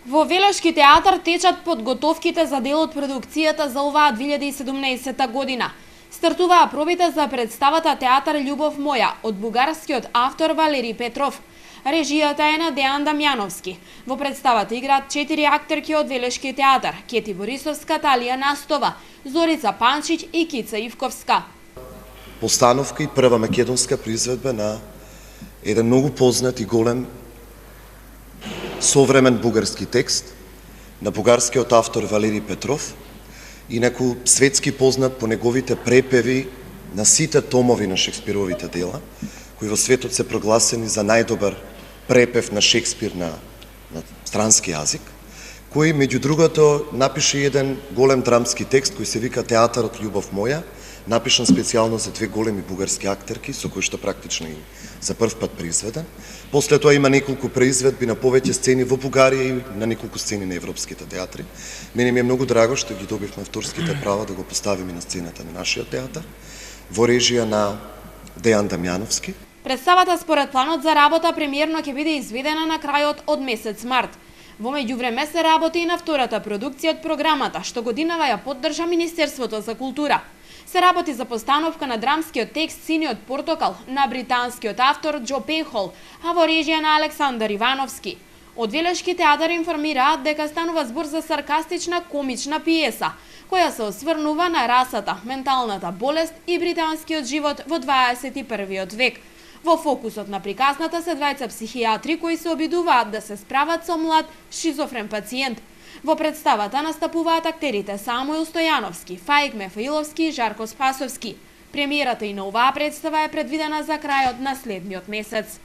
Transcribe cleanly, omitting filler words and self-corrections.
Во Велешки театар течат подготовките за дел од продукцијата за оваа 2017 година. Стартуваа пробите за представата Театар Љубов моја од бугарскиот автор Валери Петров. Режијата е на Дејан Дамјановски. Во представата играат 4 актерки од Велешки театар: Кети Борисовска, Талија Настова, Зорица Панчич и Кица Ивковска. Постановка и прва македонска произведба на еден многу познат и голем современ бугарски текст на бугарскиот автор Валери Петров, инаку светски познат по неговите препеви на сите томови на Шекспировите дела, кои во светот се прогласени за најдобар препев на Шекспир на странски јазик, кој меѓу другото напише еден голем драмски текст кој се вика Театарот Љубов моја, напишан специјално за две големи бугарски актерки, со кои што практично и за прв пат произведен. После тоа има неколку произведби на повеќе сцени во Бугарија и на неколку сцени на европските театри. Мене ми е многу драго што ги добивме авторските права да го поставиме на сцената на нашиот театар, во режија на Дејан Дамјановски. Представата според планот за работа премиерно ќе биде изведена на крајот од месец март. Во меѓувреме се работи и на втората продукција од програмата, што годинава ја поддржа Министерството за култура. Се работи за постановка на драмскиот текст Синиот портокал на британскиот автор Џо Пенхол, а во режија на Александар Ивановски. Од Велешки театар информираат дека станува збор за саркастична комична пиеса, која се осврнува на расата, менталната болест и британскиот живот во 21 век. Во фокусот на приказната се двајца психијатри кои се обидуваат да се справат со млад шизофрен пациент. Во представата настапуваат актерите Самуил Стојановски, Фаик Мефаиловски и Жарко Спасовски. Премиерата и на оваа представа е предвидена за крајот на следниот месец.